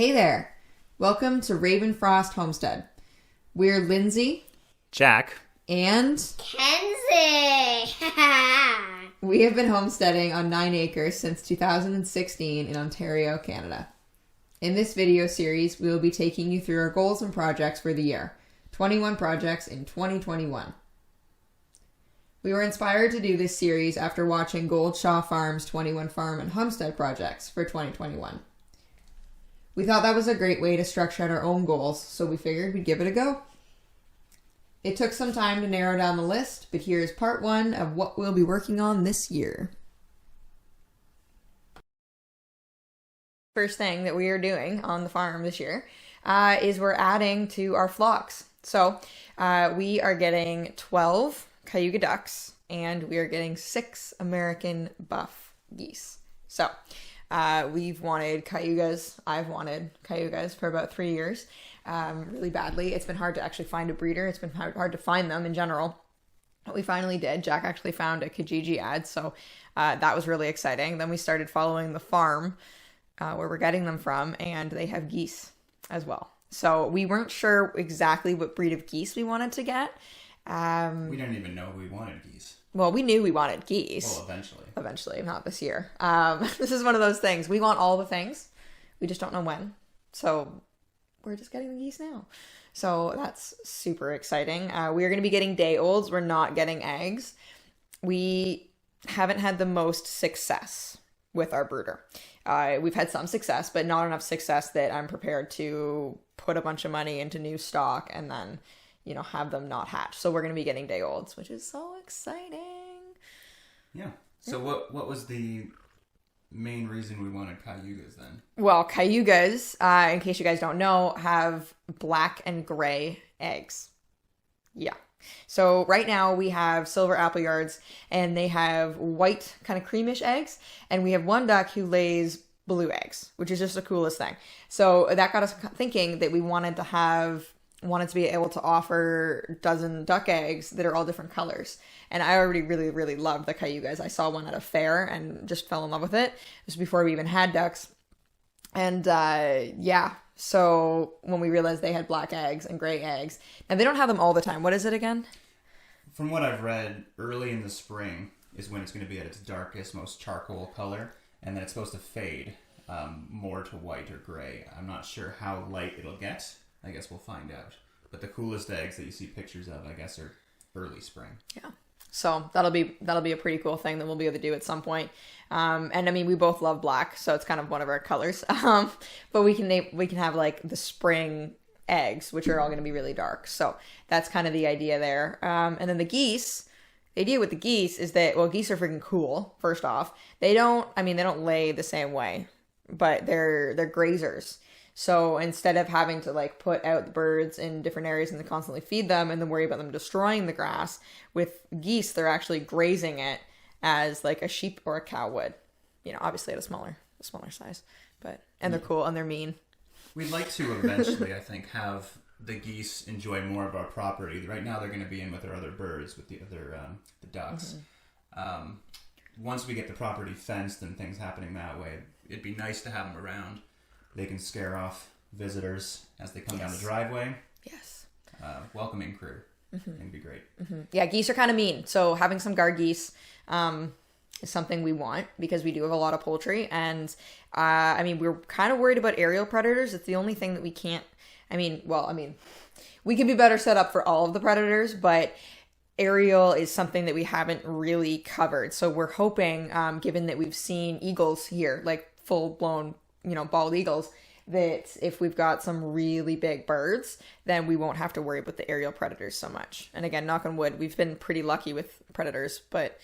Hey there! Welcome to Ravenfrost Homestead. We're Lindsay, Jack, and Kenzie! we have been homesteading on 9 acres since 2016 in Ontario, Canada. In this video series, we will be taking you through our goals and projects for the year. 21 projects in 2021. We were inspired to do this series after watching Goldshaw Farm's 21 farm and homestead projects for 2021. We thought that was a great way to structure out our own goals, so we figured we'd give it a go. It took some time to narrow down the list, but here's part 1 of what we'll be working on this year. First thing that we are doing on the farm this year is we're adding to our flocks. So we are getting 12 Cayuga Ducks, and we are getting 6 American Buff Geese. So we've wanted Cayugas. I've wanted Cayugas for about 3 years, really badly. It's been hard to actually find a breeder. It's been hard to find them in general. But we finally did. Jack actually found a Kijiji ad, so that was really exciting. Then we started following the farm where we're getting them from, and they have geese as well. So we weren't sure exactly what breed of geese we wanted to get. we didn't even know we wanted geese. Well, we knew we wanted geese. Well, eventually. Eventually, not this year. This is one of those things. We want all the things. We just don't know when. So we're just getting the geese now. So that's super exciting. We are going to be getting day olds. We're not getting eggs. We haven't had the most success with our brooder. We've had some success, but not enough success that I'm prepared to put a bunch of money into new stock and then, you know, have them not hatch. So we're going to be getting day olds, which is so exciting. Yeah. So what was the main reason we wanted Cayugas then? Well, Cayugas, in case you guys don't know, have black and gray eggs. Yeah. So right now we have silver Appleyards, and they have white kind of creamish eggs, and we have one duck who lays blue eggs, which is just the coolest thing. So that got us thinking that we wanted to be able to offer a dozen duck eggs that are all different colors. And I already really, really loved the Cayugas. I saw one at a fair and just fell in love with it. This was before we even had ducks. And yeah, so when we realized they had black eggs and gray eggs, and they don't have them all the time. What is it again? From what I've read, early in the spring is when it's going to be at its darkest, most charcoal color, and then it's supposed to fade more to white or gray. I'm not sure how light it'll get. I guess we'll find out. But the coolest eggs that you see pictures of, I guess, are early spring. Yeah. So that'll be a pretty cool thing that we'll be able to do at some point. And I mean, we both love black, so it's kind of one of our colors. But we can have like the spring eggs, which are all going to be really dark. So that's kind of the idea there. And then the geese. The idea with the geese is that, well, geese are freaking cool. First off, they don't lay the same way, but they're grazers. So instead of having to like put out the birds in different areas and then constantly feed them and then worry about them destroying the grass, with geese, they're actually grazing it as like a sheep or a cow would. You know, obviously at a smaller size, and they're cool and they're mean. We'd like to eventually, I think, have the geese enjoy more of our property. Right now they're going to be in with our other birds, with the other the ducks. Mm-hmm. Once we get the property fenced and things happening that way, it'd be nice to have them around. They can scare off visitors as they come down the driveway. Yes. Welcoming crew. Mm-hmm. It'd be great. Mm-hmm. Yeah, geese are kind of mean. So having some guard geese is something we want because we do have a lot of poultry. And, I mean, we're kind of worried about aerial predators. It's the only thing that we can't... we could be better set up for all of the predators, but aerial is something that we haven't really covered. So we're hoping, given that we've seen eagles here, like full-blown, bald eagles, that if we've got some really big birds, then we won't have to worry about the aerial predators so much. And again, knock on wood, we've been pretty lucky with predators, but...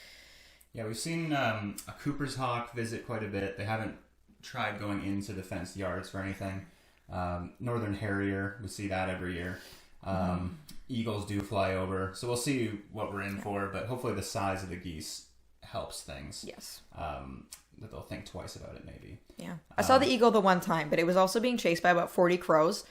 Yeah, we've seen a Cooper's hawk visit quite a bit. They haven't tried going into the fenced yards for anything. Northern harrier, we see that every year. Eagles do fly over, so we'll see what we're in for, but hopefully the size of the geese helps things. Yes. That they'll think twice about it, maybe. Yeah. I saw the eagle the one time, but it was also being chased by about 40 crows,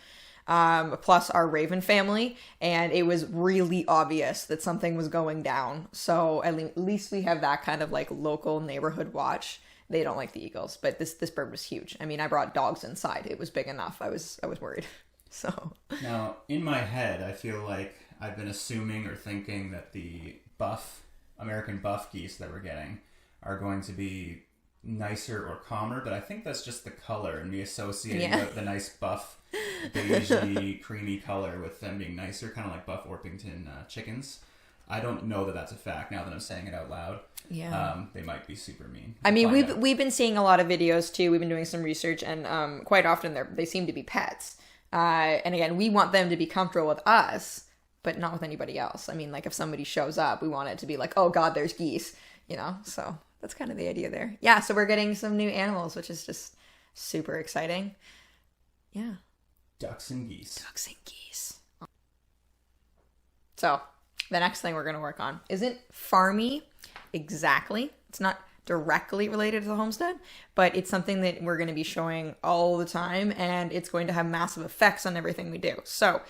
plus our raven family, and it was really obvious that something was going down. So at least we have that kind of like local neighborhood watch they don't like the eagles. But this bird was huge. I mean, I brought dogs inside. It was big enough. I was worried. So now, in my head, I feel like I've been assuming or thinking that the American buff geese that we're getting are going to be nicer or calmer, but I think that's just the color, and we associate the nice buff, beigey, creamy color with them being nicer, kind of like Buff Orpington chickens. I don't know that that's a fact. Now that I'm saying it out loud, they might be super mean. I mean, we've been seeing a lot of videos too. We've been doing some research, and quite often they seem to be pets. And again, we want them to be comfortable with us, but not with anybody else. I mean, like if somebody shows up, we want it to be like, oh God, there's geese, so that's kind of the idea there. Yeah. So we're getting some new animals, which is just super exciting. Yeah. Ducks and geese. So the next thing we're going to work on isn't farmy exactly. It's not directly related to the homestead, but it's something that we're going to be showing all the time, and it's going to have massive effects on everything we do. So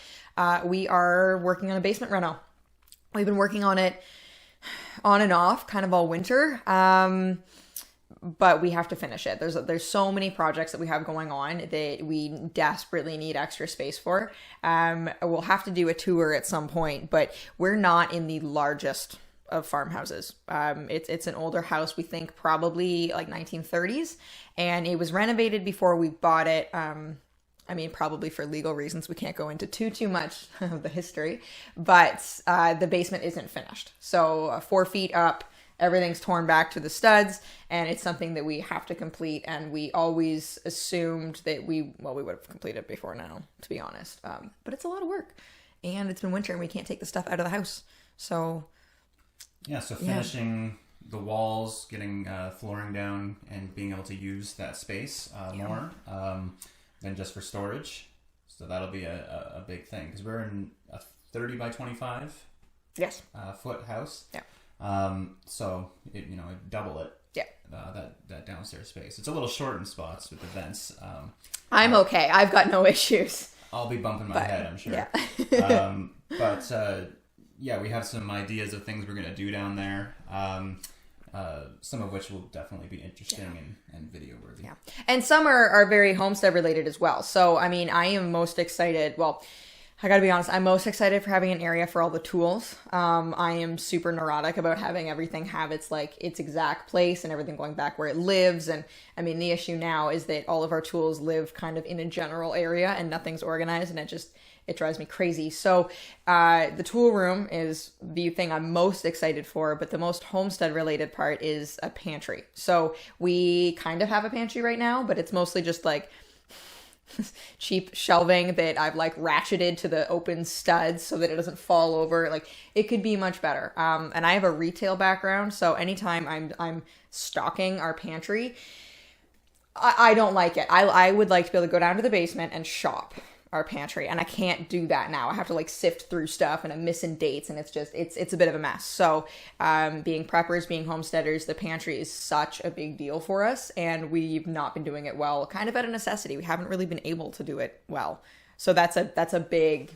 we are working on a basement reno. We've been working on it on and off kind of all winter, but we have to finish it. There's so many projects that we have going on that we desperately need extra space for. We'll have to do a tour at some point, but we're not in the largest of farmhouses. It's an older house, we think probably like 1930s, and it was renovated before we bought it. I mean, probably for legal reasons, we can't go into too much of the history, but the basement isn't finished. So 4 feet up, everything's torn back to the studs, and it's something that we have to complete, and we always assumed that we would have completed it before now, to be honest. But it's a lot of work, and it's been winter, and we can't take the stuff out of the house. So finishing the walls, getting flooring down, and being able to use that space more than just for storage. So that'll be a big thing, because we're in a 30 by 25 foot house. Yeah. So it double it. Yeah. That downstairs space. It's a little short in spots with the vents. I'm okay. I've got no issues. I'll be bumping my head, I'm sure. Yeah. We have some ideas of things we're going to do down there. Some of which will definitely be interesting and video worthy. Yeah. And some are very homestead related as well. So, I mean, I am most excited. Well, I gotta be honest, I'm most excited for having an area for all the tools. I am super neurotic about having everything have its exact place and everything going back where it lives. And I mean, the issue now is that all of our tools live kind of in a general area and nothing's organized, and it drives me crazy. So the tool room is the thing I'm most excited for, but the most homestead related part is a pantry. So we kind of have a pantry right now, but it's mostly just like cheap shelving that I've like ratcheted to the open studs so that it doesn't fall over. Like, it could be much better. And I have a retail background, so anytime I'm stocking our pantry, I don't like it. I would like to be able to go down to the basement and shop our pantry, and I can't do that now. I have to like sift through stuff, and I'm missing dates, and it's a bit of a mess. So being preppers, being homesteaders, the pantry is such a big deal for us, and we've not been doing it well, kind of out of necessity. We haven't really been able to do it well. So that's a big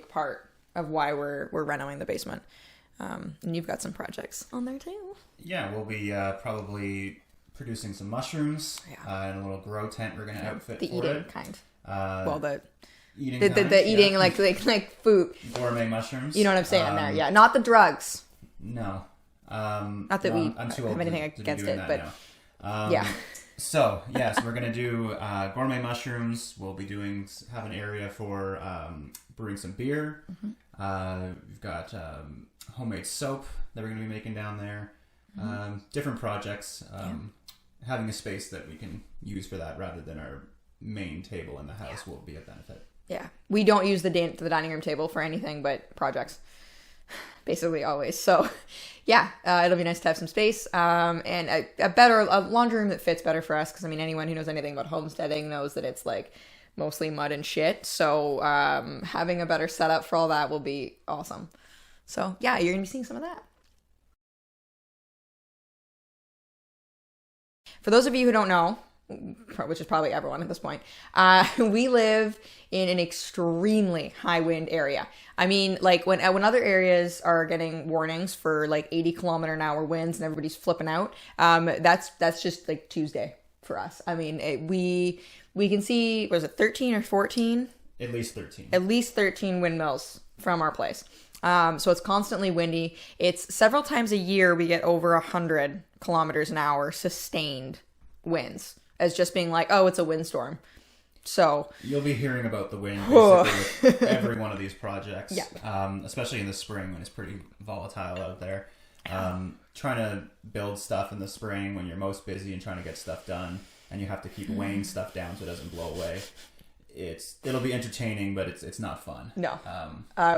part of why we're renovating the basement. And you've got some projects on there too. Yeah, we'll be probably producing some mushrooms in a little grow tent we're going to outfit the for eating it. kind. The eating like food, gourmet mushrooms. You know what I'm saying there? Yeah, not the drugs. No, not that I'm too old have anything against it, but yeah. So we're gonna do gourmet mushrooms. We'll be have an area for brewing some beer. Mm-hmm. We've got homemade soap that we're gonna be making down there. Mm-hmm. Different projects. Having a space that we can use for that rather than our main table in the house will be a benefit. Yeah, we don't use the dining room table for anything but projects, basically always. So it'll be nice to have some space and a laundry room that fits better for us, because I mean, anyone who knows anything about homesteading knows that it's like mostly mud and shit. So having a better setup for all that will be awesome. So you're gonna be seeing some of that. For those of you who don't know, which is probably everyone at this point, we live in an extremely high wind area. I mean, like when other areas are getting warnings for like 80-kilometer-an-hour winds and everybody's flipping out, that's just like Tuesday for us. I mean, we can see, was it 13 or 14? At least 13. At least 13 windmills from our place. So it's constantly windy. It's several times a year we get over 100 kilometers an hour sustained winds as just being like, oh, it's a windstorm. So you'll be hearing about the wind basically with every one of these projects, especially in the spring when it's pretty volatile out there. Trying to build stuff in the spring when you're most busy and trying to get stuff done, and you have to keep weighing stuff down so it doesn't blow away. It'll be entertaining, but it's not fun. No.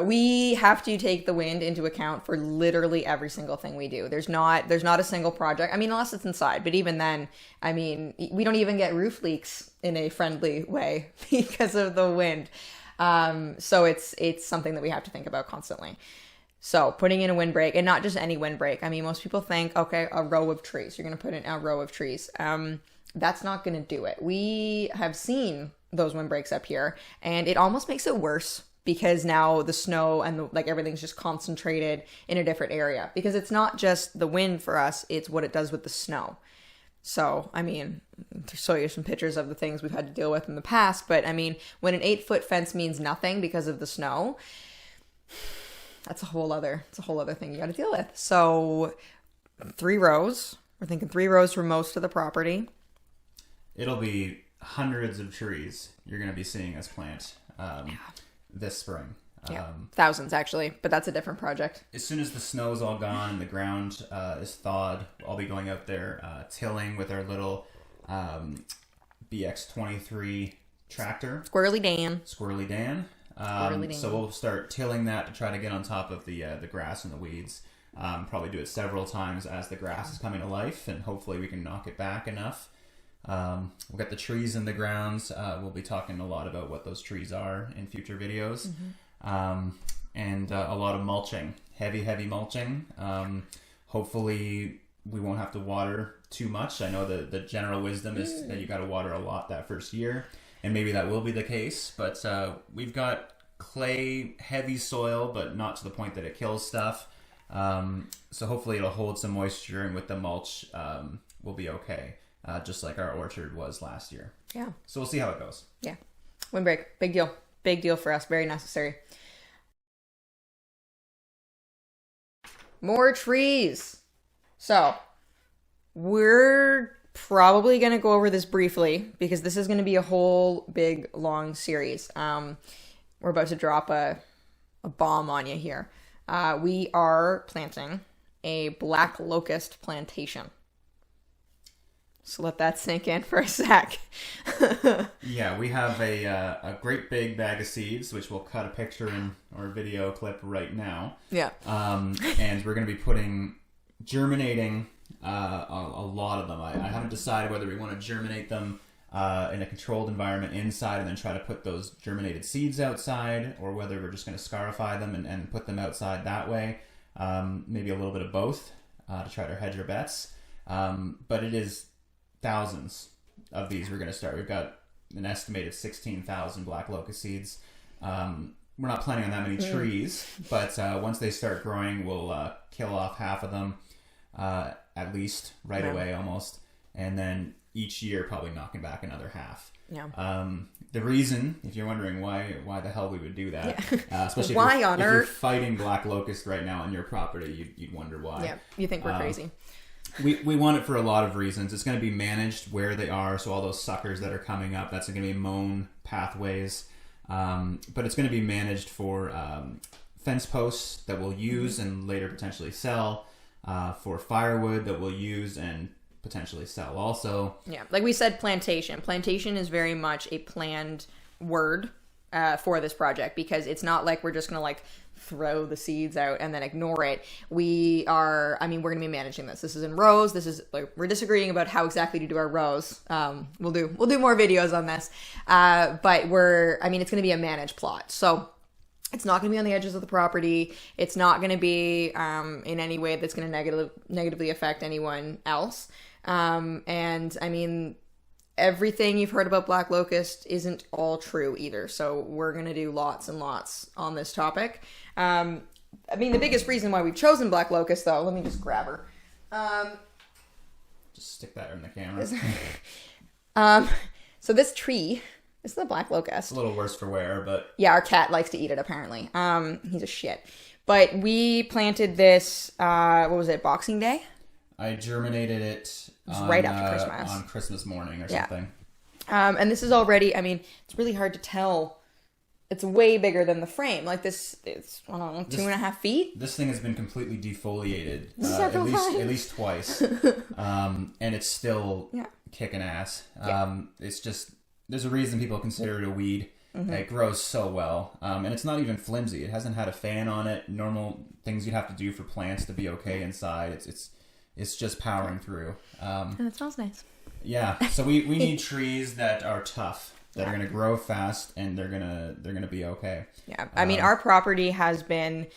We have to take the wind into account for literally every single thing we do. There's not a single project. I mean, unless it's inside, but even then, I mean, we don't even get roof leaks in a friendly way because of the wind. So it's something that we have to think about constantly. So putting in a windbreak, and not just any windbreak. I mean, most people think, okay, a row of trees. You're going to put in a row of trees. That's not going to do it. We have seen those windbreaks up here, and it almost makes it worse because now the snow and everything's just concentrated in a different area, because it's not just the wind for us, it's what it does with the snow. So, I mean, to show you some pictures of the things we've had to deal with in the past, but I mean, when an 8-foot fence means nothing because of the snow, that's a whole other thing you got to deal with. So 3 rows, we're thinking 3 rows for most of the property. It'll be hundreds of trees you're going to be seeing us plant this spring. Thousands actually, but that's a different project. As soon as the snow's all gone and the ground is thawed, I'll be going out there tilling with our little BX23 tractor. Squirrely Dan. So we'll start tilling that to try to get on top of the grass and the weeds. Probably do it several times as the grass is coming to life, and hopefully we can knock it back enough. We'll get the trees in the grounds. We'll be talking a lot about what those trees are in future videos. And a lot of mulching, heavy mulching. Hopefully we won't have to water too much. I know the general wisdom is that you got to water a lot that first year, and maybe that will be the case, but we've got clay, heavy soil, but not to the point that it kills stuff. So hopefully it'll hold some moisture, and with the mulch, we'll be okay. Just like our orchard was last year. Yeah. So we'll see how it goes. Yeah. Windbreak, big deal. Big deal for us. Very necessary. More trees. So we're probably going to go over this briefly because this is going to be a whole big, long series. We're about to drop a bomb on you here. We are planting a black locust plantation. So let that sink in for a sec. Yeah, we have a great big bag of seeds, which we'll cut a picture in our video clip right now. Yeah. And we're going to be germinating a lot of them. I haven't decided whether we want to germinate them in a controlled environment inside and then try to put those germinated seeds outside, or whether we're just going to scarify them and put them outside that way. Maybe a little bit of both to try to hedge our bets. But it is thousands of these we're going to start. We've got an estimated 16,000 black locust seeds. We're not planning on that many trees, but once they start growing, we'll kill off half of them at least right away almost, and then each year probably knocking back another half. Yeah. The reason, if you're wondering why the hell we would do that, especially if you're fighting black locust right now on your property, you'd wonder why. Yeah, you think we're crazy. We want it for a lot of reasons. It's going to be managed where they are, so all those suckers that are coming up, that's going to be mown pathways. But it's going to be managed for fence posts that we'll use and later potentially sell, for firewood that we'll use and potentially sell also. Yeah, like we said, plantation. Plantation is very much a planned word for this project, because it's not like we're just going to throw the seeds out and then ignore it. We're going to be managing this. This is in rows. This is we're disagreeing about how exactly to do our rows. We'll do more videos on this. But it's going to be a managed plot. So it's not going to be on the edges of the property. It's not going to be in any way that's going to negatively affect anyone else. everything you've heard about black locust isn't all true either. So we're going to do lots and lots on this topic. I mean, the biggest reason why we've chosen black locust, though, let me just grab her. Just stick that in the camera. So this tree, this is the black locust. It's a little worse for wear, but... Yeah, our cat likes to eat it, apparently. He's a shit. But we planted this, what was it, Boxing Day? I germinated it on, right after Christmas. On Christmas morning or something. And this is already, I mean, it's really hard to tell. It's way bigger than the frame. Like this, it's, I don't know, 2.5 feet? This thing has been completely defoliated Several times. at least twice. And it's still kicking ass. It's just, there's a reason people consider it a weed. It grows so well. And it's not even flimsy. It hasn't had a fan on it. Normal things you'd have to do for plants to be okay inside. It's just powering through. And it smells nice. Yeah. So we need trees that are tough, that are going to grow fast, and they're gonna be okay. Yeah. I mean, our property has been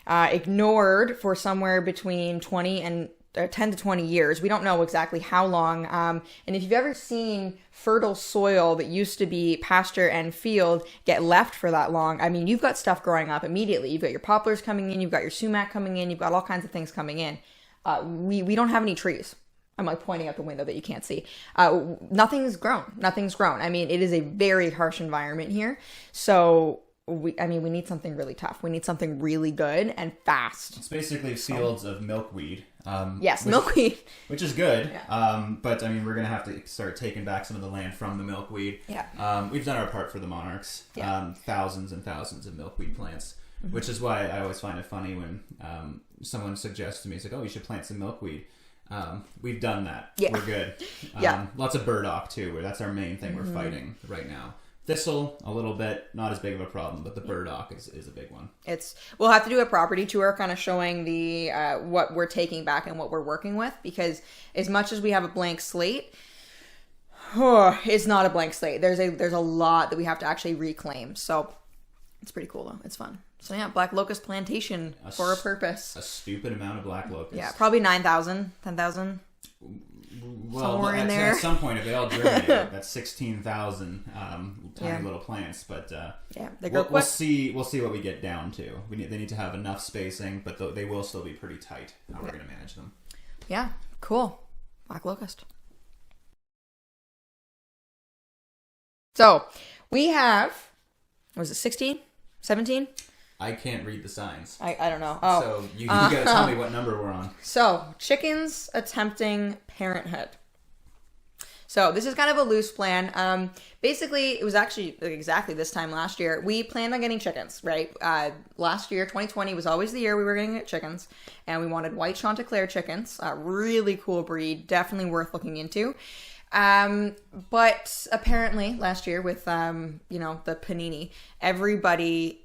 ignored for somewhere between 10 to 20 years. We don't know exactly how long. And if you've ever seen fertile soil that used to be pasture and field get left for that long, I mean, you've got stuff growing up immediately. You've got your poplars coming in, you've got your sumac coming in, you've got all kinds of things coming in. We don't have any trees. I'm like pointing out the window that you can't see. Nothing's grown. I mean, it is a very harsh environment here. So we need something really tough. We need something really good and fast. It's basically fields of milkweed. Milkweed. Which is good. Yeah. But I mean, we're going to have to start taking back some of the land from the milkweed. Yeah. We've done our part for the monarchs. Yeah. Thousands and thousands of milkweed plants. Which is why I always find it funny when someone suggests to me, it's like, oh, you should plant some milkweed. We've done that. Yeah. We're good. Lots of burdock too, where that's our main thing we're fighting right now. Thistle, a little bit, not as big of a problem, but the burdock is a big one. We'll have to do a property tour kind of showing the what we're taking back and what we're working with, because as much as we have a blank slate, it's not a blank slate. There's a lot that we have to actually reclaim. So it's pretty cool though. It's fun. So yeah, black locust plantation for a purpose. A stupid amount of black locusts. Yeah, probably 9,000, 10,000. Well, somewhere in there. At some point, if they all germinate, that's 16,000 tiny little plants. But they grow quick. We'll see what we get down to. They need to have enough spacing, but they will still be pretty tight. How we're going to manage them. Yeah, cool. Black locust. So we have, what was it, 16, 17? I can't read the signs. I don't know. Oh. So you got to tell me what number we're on. So, chickens attempting parenthood. So, this is kind of a loose plan. Basically, it was actually exactly this time last year. We planned on getting chickens, right? Last year, 2020, was always the year we were going to get chickens. And we wanted white Chantecler chickens. A really cool breed. Definitely worth looking into. But apparently, last year with, the panini, everybody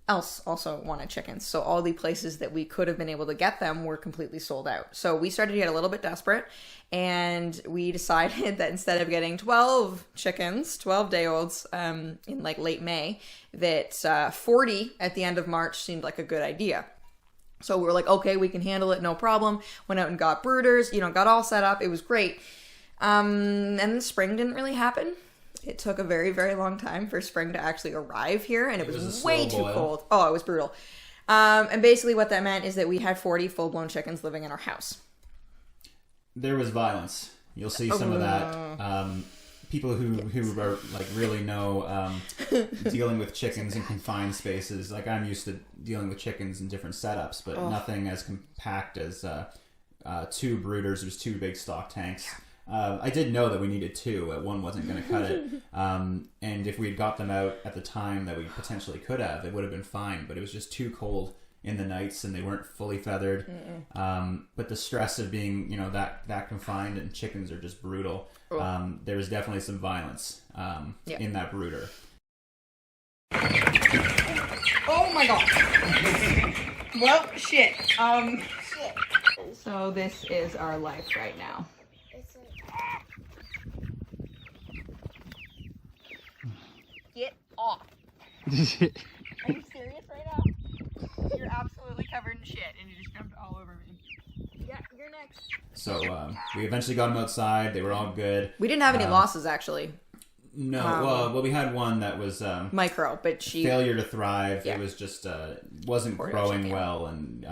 else also wanted chickens. So all the places that we could have been able to get them were completely sold out. So we started to get a little bit desperate, and we decided that instead of getting 12 chickens, 12 day-olds in like late May, that 40 at the end of March seemed like a good idea. So we were like, okay, we can handle it, no problem. Went out and got brooders, got all set up. It was great. And the spring didn't really happen. It took a very, very long time for spring to actually arrive here, and it was way too cold. Oh, it was brutal. And basically what that meant is that we had 40 full-blown chickens living in our house. There was violence. You'll see some of that. People who are like really know dealing with chickens in confined spaces. Like, I'm used to dealing with chickens in different setups, but nothing as compact as 2 brooders. There's 2 big stock tanks. I did know that we needed 2. One wasn't going to cut it. And if we had got them out at the time that we potentially could have, it would have been fine. But it was just too cold in the nights, and they weren't fully feathered. But the stress of being, that confined, and chickens are just brutal. There was definitely some violence in that brooder. Oh my god. Well, shit. So this is our life right now. Get off. Are you serious right now? You're absolutely covered in shit and you just jumped all over me. Yeah, you're next. So we eventually got them outside. They were all good. We didn't have any losses, actually. No, well, we had one that was micro, but she failure to thrive. Yeah. It was just wasn't growing well and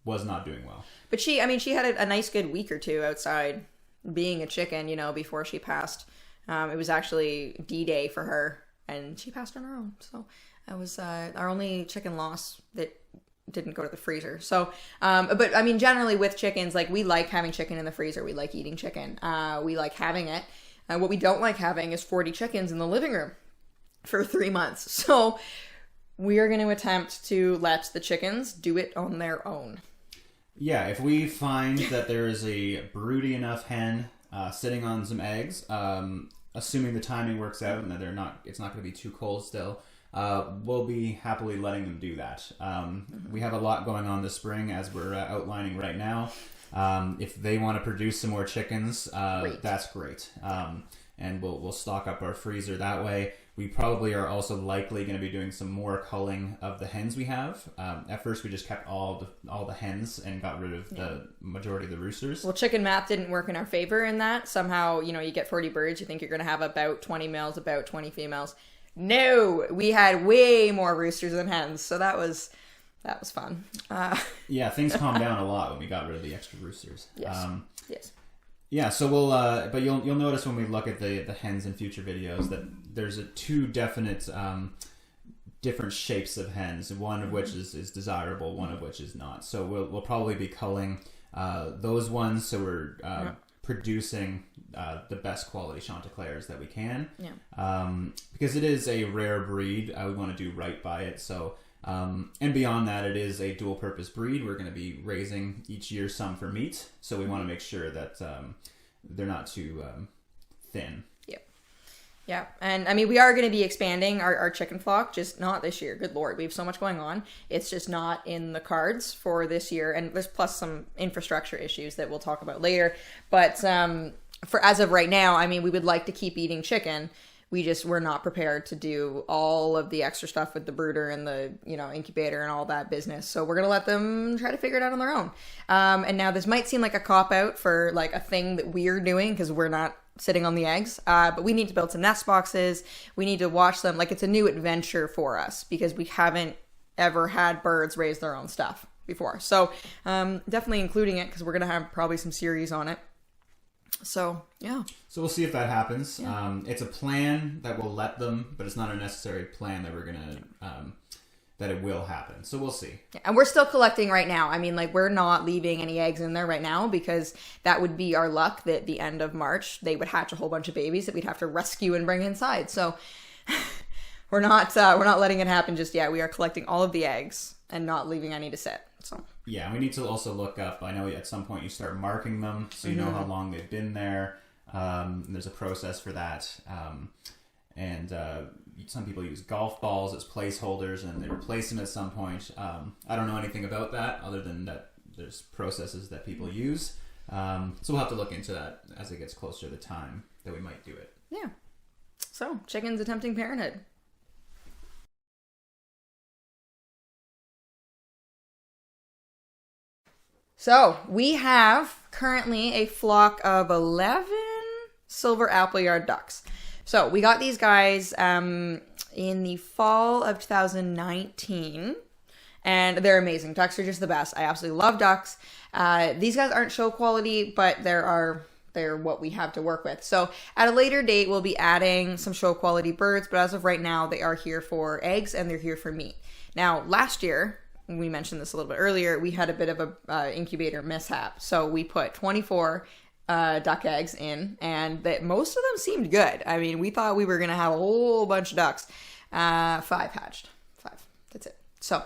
was not doing well. But she had a nice good week or two outside being a chicken, before she passed. It was actually D-Day for her, and she passed on her own. So that was our only chicken loss that didn't go to the freezer. So, but generally with chickens, like, we like having chicken in the freezer. We like eating chicken. We like having it. What we don't like having is 40 chickens in the living room for 3 months. So we are going to attempt to let the chickens do it on their own. Yeah, if we find that there is a broody enough hen sitting on some eggs, assuming the timing works out and that it's not going to be too cold still, we'll be happily letting them do that. We have a lot going on this spring, as we're outlining right now. If they want to produce some more chickens, that's great. And we'll stock up our freezer that way. We probably are also likely going to be doing some more culling of the hens we have. At first, we just kept all the hens and got rid of the majority of the roosters. Well, chicken math didn't work in our favor in that. Somehow, you get 40 birds, you think you're going to have about 20 males, about 20 females. No, we had way more roosters than hens, so that was fun. Yeah, things calmed down a lot when we got rid of the extra roosters. Yes. Yes. Yeah, so we'll, but you'll notice when we look at the hens in future videos that there's two definite different shapes of hens, one of which is desirable, one of which is not. So we'll probably be culling those ones, so we're producing the best quality Chanteclers that we can. Yeah. Because it is a rare breed, we want to do right by it. So. And beyond that, it is a dual-purpose breed. We're going to be raising each year some for meat, so we want to make sure that they're not too thin. Yep. Yeah, and we are going to be expanding our chicken flock, just not this year. Good Lord, we have so much going on. It's just not in the cards for this year, and there's plus some infrastructure issues that we'll talk about later. But for as of right now, we would like to keep eating chicken. We're not prepared to do all of the extra stuff with the brooder and the, incubator and all that business. So we're going to let them try to figure it out on their own. And now this might seem like a cop-out for like a thing that we're doing because we're not sitting on the eggs. But we need to build some nest boxes. We need to watch them. Like, it's a new adventure for us because we haven't ever had birds raise their own stuff before. So definitely including it because we're going to have probably some series on it. So, yeah. So we'll see if that happens. Yeah. It's a plan that will let them, but it's not a necessary plan that we're going to, that it will happen. So we'll see. Yeah, and we're still collecting right now. We're not leaving any eggs in there right now because that would be our luck that the end of March, they would hatch a whole bunch of babies that we'd have to rescue and bring inside. So we're not letting it happen just yet. We are collecting all of the eggs and not leaving any to sit. So. Yeah, we need to also look up, I know at some point you start marking them so you know how long they've been there. There's a process for that. And some people use golf balls as placeholders and they replace them at some point. I don't know anything about that other than that there's processes that people use. So we'll have to look into that as it gets closer to the time that we might do it. Yeah. So, chickens attempting parenthood. So, we have currently a flock of 11 silver Appleyard ducks. So, we got these guys in the fall of 2019, and they're amazing. Ducks are just the best. I absolutely love ducks. These guys aren't show quality, but they're what we have to work with. So, at a later date, we'll be adding some show quality birds, but as of right now, they are here for eggs and they're here for meat. Now, last year, we mentioned this a little bit earlier, we had a bit of a incubator mishap. So we put 24 duck eggs in, and most of them seemed good. We thought we were going to have a whole bunch of ducks. 5 hatched. 5. That's it. So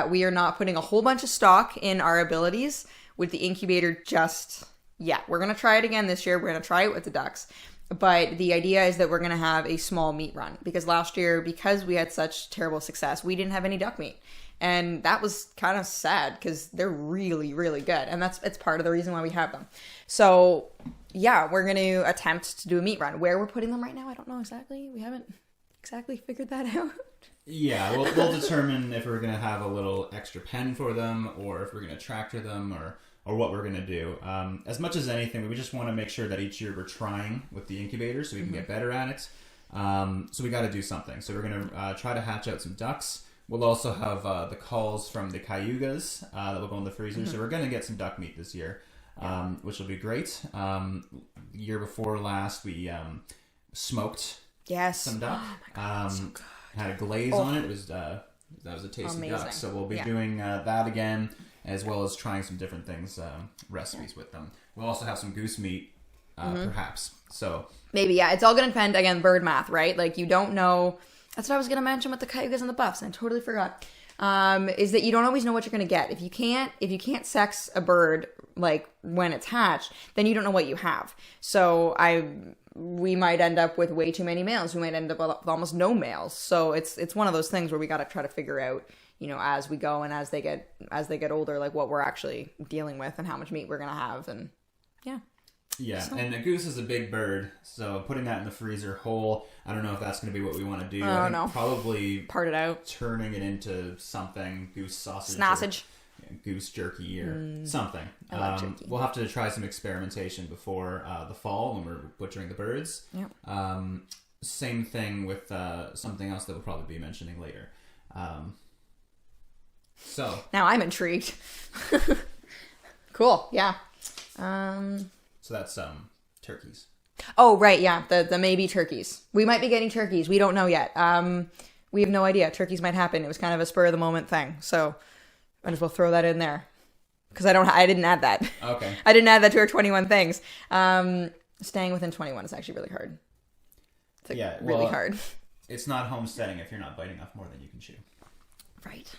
we are not putting a whole bunch of stock in our abilities with the incubator just yet. We're going to try it again this year. We're going to try it with the ducks. But the idea is that we're going to have a small meat run. Because last year, because we had such terrible success, we didn't have any duck meat. And that was kind of sad because they're really, really good. And it's part of the reason why we have them. So, yeah, we're going to attempt to do a meat run. Where we're putting them right now, I don't know exactly. We haven't exactly figured that out. Yeah, we'll determine if we're going to have a little extra pen for them or if we're going to tractor them or or what we're going to do. As much as anything, we just want to make sure that each year we're trying with the incubator so we can get better at it. So we got to do something. So we're going to try to hatch out some ducks. We'll also have the calls from the Cayugas that will go in the freezer. So we're going to get some duck meat this year, which will be great. The year before last, we smoked some duck. Oh my God, so good. Had a glaze on it. It was that was a tasty duck. So we'll be doing that again, as well as trying some different things, recipes with them. We'll also have some goose meat, perhaps. So maybe, it's all going to depend, again, bird math, right? Like, you don't know. That's what I was going to mention with the Cayugas and the Buffs, and I totally forgot. Is that you don't always know what you're going to get. If you can't sex a bird like when it's hatched, then you don't know what you have. So we might end up with way too many males. We might end up with almost no males. So it's one of those things where we got to try to figure out, as we go and as they get older, like what we're actually dealing with and how much meat we're going to have. And and a goose is a big bird, so putting that in the freezer whole, I don't know if that's going to be what we want to do. I think probably part it out, turning it into something, goose sausage, goose jerky or something. I love jerky. We'll have to try some experimentation before the fall when we're butchering the birds. Same thing with something else that we'll probably be mentioning later. So now I'm intrigued. Cool. Yeah. So that's turkeys. Oh, right, yeah, the maybe turkeys. We might be getting turkeys. We don't know yet. We have no idea. Turkeys might happen. It was kind of a spur of the moment thing. So might as well throw that in there. Because I didn't add that. Okay. I didn't add that to our 21 things. Staying within 21 is actually really hard. It's really hard. It's not homesteading if you're not biting off more than you can chew. Right.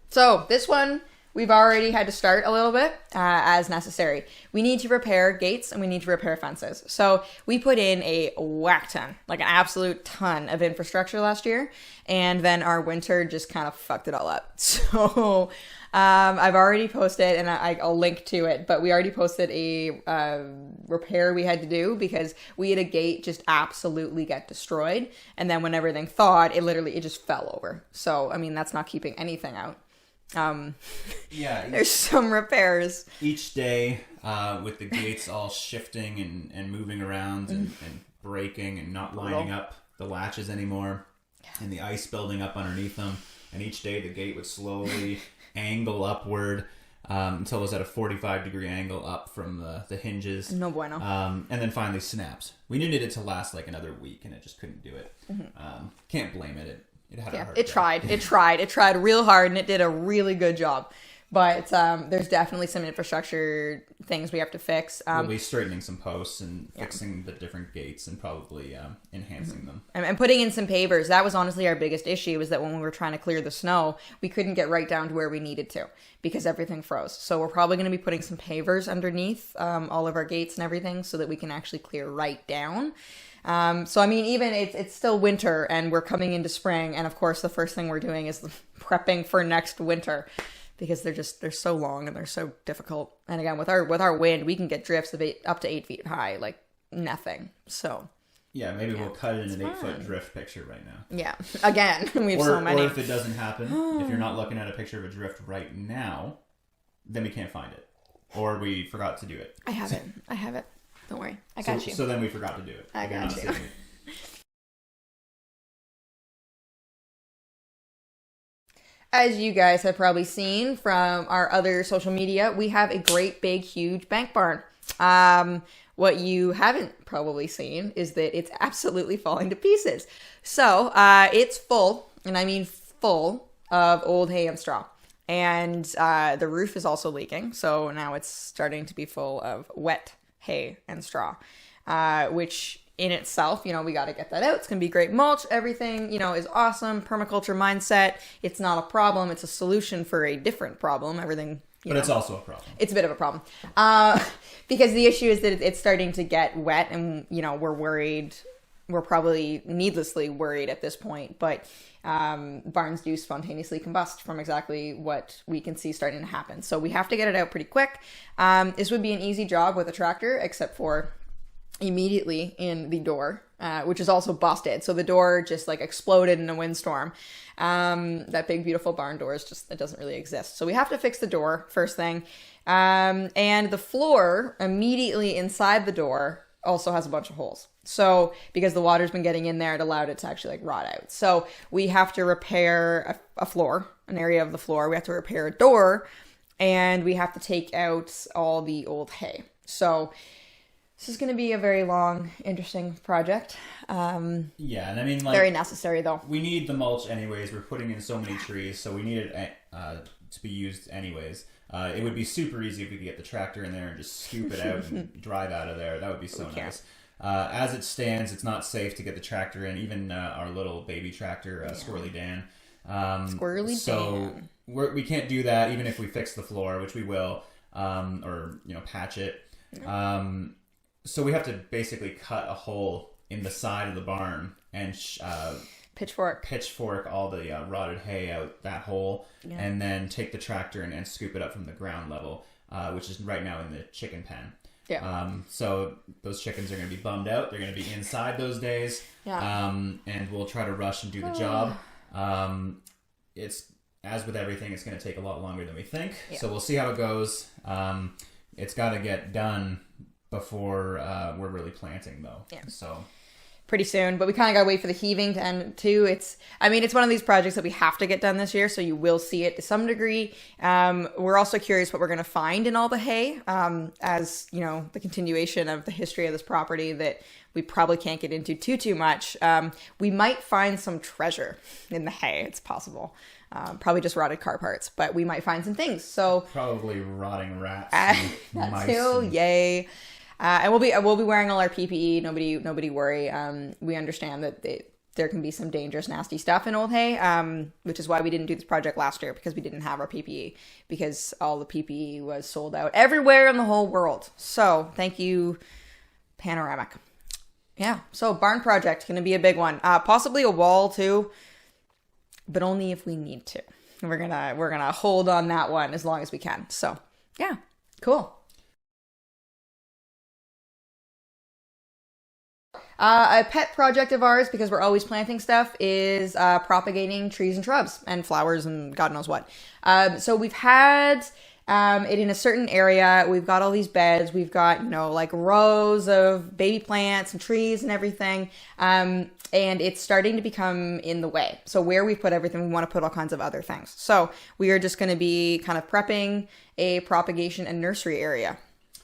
So this one, we've already had to start a little bit as necessary. We need to repair gates and we need to repair fences. So we put in a whack ton, like an absolute ton of infrastructure last year. And then our winter just kind of fucked it all up. So I've already posted, and I'll link to it, but we already posted a repair we had to do because we had a gate just absolutely get destroyed. And then when everything thawed, it just fell over. So, I mean, that's not keeping anything out. There's some repairs each day with the gates all shifting and moving around and breaking and not lining up the latches anymore, and the ice building up underneath them, and each day the gate would slowly angle upward until it was at a 45-degree angle up from the hinges. No bueno. And then finally snapped. We needed it to last like another week, and it just couldn't do it. Can't blame it. It had a hard day. It tried real hard, and it did a really good job. But there's definitely some infrastructure things we have to fix. We'll be straightening some posts and fixing the different gates and probably enhancing them. And putting in some pavers. That was honestly our biggest issue, was that when we were trying to clear the snow, we couldn't get right down to where we needed to because everything froze. So we're probably going to be putting some pavers underneath all of our gates and everything so that we can actually clear right down. So I mean, even it's still winter and we're coming into spring, and of course the first thing we're doing is prepping for next winter because they're so long and they're so difficult. And again, with our wind, we can get drifts of up to 8 feet high, like nothing. So maybe we'll cut in an 8-foot drift picture right now. Yeah, again, we have so many. Or if it doesn't happen, if you're not looking at a picture of a drift right now, then we can't find it, or we forgot to do it. I have it. Don't worry. I got you. So then we forgot to do it. I got you. As you guys have probably seen from our other social media, we have a great big huge bank barn. What you haven't probably seen is that it's absolutely falling to pieces. So it's full, and I mean full, of old hay and straw. And the roof is also leaking. So now it's starting to be full of wet hay and straw, which in itself, we got to get that out. It's going to be great mulch. Everything, is awesome. Permaculture mindset. It's not a problem. It's a solution for a different problem. Everything, but it's also a problem. It's a bit of a problem. Because the issue is that it's starting to get wet and, we're worried. We're probably needlessly worried at this point, but barns do spontaneously combust from exactly what we can see starting to happen. So we have to get it out pretty quick. This would be an easy job with a tractor, except for immediately in the door, which is also busted. So the door just like exploded in a windstorm. That big, beautiful barn door it doesn't really exist. So we have to fix the door first thing. And the floor immediately inside the door also has a bunch of holes. So because the water's been getting in there, it allowed it to actually like rot out. So we have to repair a floor, an area of the floor. We have to repair a door, and we have to take out all the old hay. So this is going to be a very long, interesting project. Yeah, and I mean, like, very necessary though. We need the mulch anyways. We're putting in so many trees, so we need it to be used anyways. It would be super easy if we could get the tractor in there and just scoop it out and drive out of there. That would be so nice. As it stands, it's not safe to get the tractor in, even our little baby tractor, Squirrely Dan. Dan. We can't do that even if we fix the floor, which we will, or patch it. So we have to basically cut a hole in the side of the barn and pitchfork all the rotted hay out that hole, and then take the tractor and scoop it up from the ground level, which is right now in the chicken pen. Yeah. So those chickens are going to be bummed out. They're going to be inside those days. Yeah. And we'll try to rush and do the job. It's, as with everything, it's going to take a lot longer than we think. Yeah. So we'll see how it goes. It's got to get done before we're really planting, though. Yeah. So pretty soon, but we kind of got to wait for the heaving to end too. It's one of these projects that we have to get done this year, so you will see it to some degree. We're also curious what we're going to find in all the hay, as the continuation of the history of this property that we probably can't get into too much. We might find some treasure in the hay. It's possible. Probably just rotted car parts, but we might find some things. So probably rotting rats. That too, yay. And we'll be wearing all our PPE. Nobody worry. We understand that there can be some dangerous, nasty stuff in old hay, which is why we didn't do this project last year, because we didn't have our PPE, because all the PPE was sold out everywhere in the whole world. So thank you, Panoramic. Yeah. So barn project going to be a big one. Possibly a wall too, but only if we need to. We're gonna hold on that one as long as we can. So yeah, cool. A pet project of ours, because we're always planting stuff, is propagating trees and shrubs and flowers and God knows what. So we've had it in a certain area. We've got all these beds. We've got, like rows of baby plants and trees and everything. And it's starting to become in the way. So where we put everything, we want to put all kinds of other things. So we are just going to be kind of prepping a propagation and nursery area.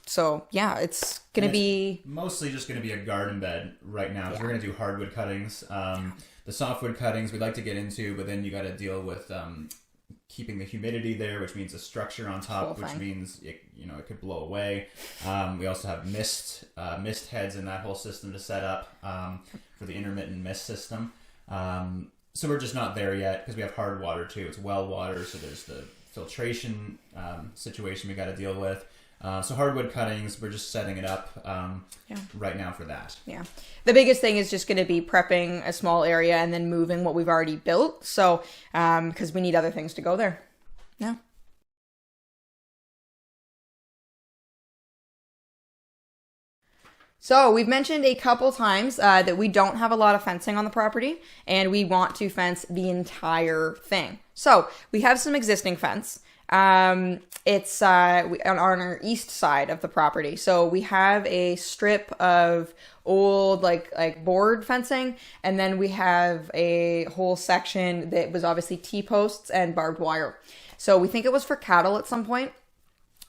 So yeah, it's going to be mostly just going to be a garden bed right now. Yeah. We're going to do hardwood cuttings. The softwood cuttings we'd like to get into, but then you got to deal with keeping the humidity there, which means a structure on top, which means it could blow away. We also have mist heads in that whole system to set up for the intermittent mist system. So we're just not there yet because we have hard water too. It's well water, so there's the filtration situation we got to deal with. So hardwood cuttings, we're just setting it up right now for that. Yeah. The biggest thing is just going to be prepping a small area and then moving what we've already built. So, because we need other things to go there. Yeah. So we've mentioned a couple times that we don't have a lot of fencing on the property, and we want to fence the entire thing. So we have some existing fence. It's on our east side of the property. So we have a strip of old like board fencing, and then we have a whole section that was obviously T-posts and barbed wire. So we think it was for cattle at some point,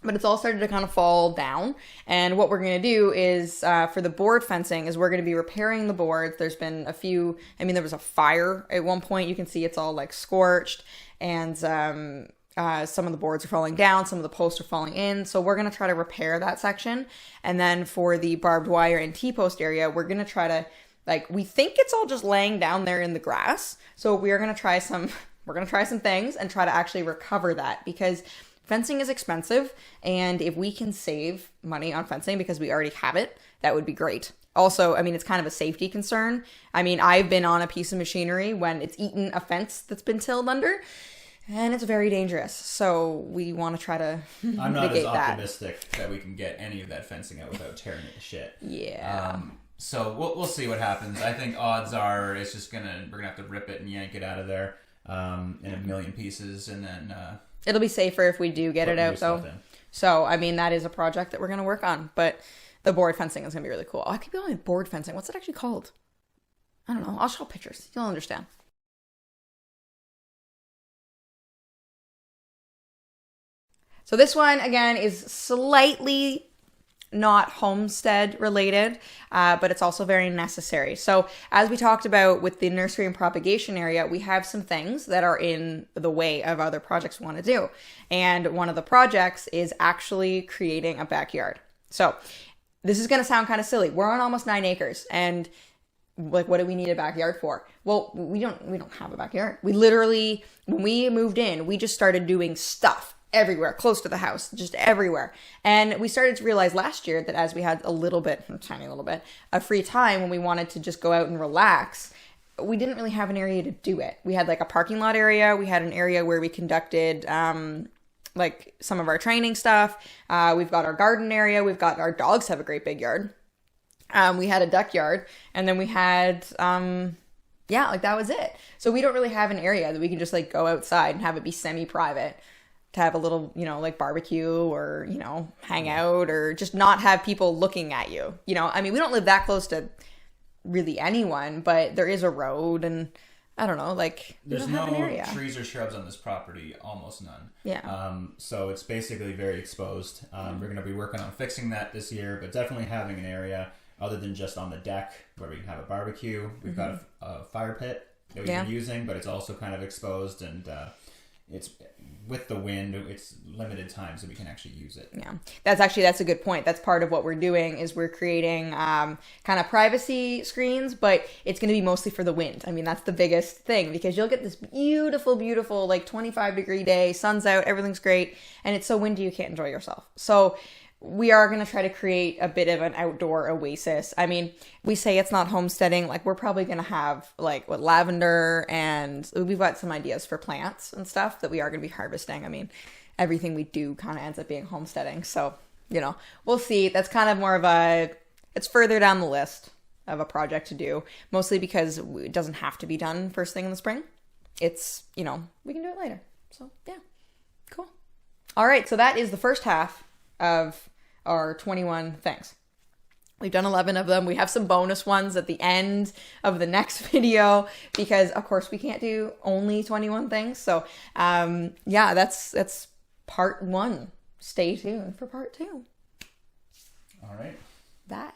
but it's all started to kind of fall down. And what we're going to do is, for the board fencing, is we're going to be repairing the boards. There's been a few, there was a fire at one point. You can see it's all like scorched, and some of the boards are falling down, some of the posts are falling in. So we're going to try to repair that section. And then for the barbed wire and T-post area, we're going to try to, we think it's all just laying down there in the grass. So we're going to try some things and try to actually recover that, because fencing is expensive. And if we can save money on fencing because we already have it, that would be great. Also, it's kind of a safety concern. I've been on a piece of machinery when it's eaten a fence that's been tilled under. and it's very dangerous. So we want to try to I'm not as mitigate that. optimistic that we can get any of that fencing out without tearing it to shit. Yeah. So we'll see what happens. I think odds are it's just we're gonna have to rip it and yank it out of there in a million pieces, and then It'll be safer if we do get it out, though. So, I mean, that is a project that we're going to work on. But the board fencing is going to be really cool. I keep going board fencing. What's it actually called? I don't know. I'll show pictures. You'll understand. So this one, again, is slightly not homestead related, but it's also very necessary. So as we talked about with the nursery and propagation area, we have some things that are in the way of other projects we want to do. And one of the projects is actually creating a backyard. So this is going to sound kind of silly. We're on almost 9 acres, and like, what do we need a backyard for? Well, we don't have a backyard. We literally, when we moved in, we just started doing stuff everywhere, close to the house, just everywhere. And we started to realize last year that as we had a tiny little bit of free time when we wanted to just go out and relax, we didn't really have an area to do it. We had like a parking lot area. We had an area where we conducted like some of our training stuff. We've got our garden area. We've got our dogs have a great big yard. We had a duck yard, and then we had, like that was it. So we don't really have an area that we can just like go outside and have it be semi-private to have a little, like barbecue or, hang out or just not have people looking at you. I mean, we don't live that close to really anyone, but there is a road, and I don't know, like there's no trees or shrubs on this property, almost none. Yeah. So it's basically very exposed. We're going to be working on fixing that this year, but definitely having an area other than just on the deck where we can have a barbecue. We've got a fire pit that we've been using, but it's also kind of exposed, and it's with the wind, it's limited time so we can actually use it. Yeah, that's a good point. That's part of what we're doing is we're creating kind of privacy screens, but it's going to be mostly for the wind. I mean, that's the biggest thing, because you'll get this beautiful, beautiful, like 25-degree day, sun's out, everything's great, and it's so windy you can't enjoy yourself. So we are going to try to create a bit of an outdoor oasis. I mean, we say it's not homesteading. Like, we're probably going to have like lavender, and we've got some ideas for plants and stuff that we are going to be harvesting. I mean, everything we do kind of ends up being homesteading. So, we'll see. That's kind of more of it's further down the list of a project to do, mostly because it doesn't have to be done first thing in the spring. It's, we can do it later. So yeah, cool. All right. So that is the first half of our 21 things. We've done 11 of them. We have some bonus ones at the end of the next video because, of course, we can't do only 21 things. So, that's part 1. Stay tuned for part 2. All right. Bye.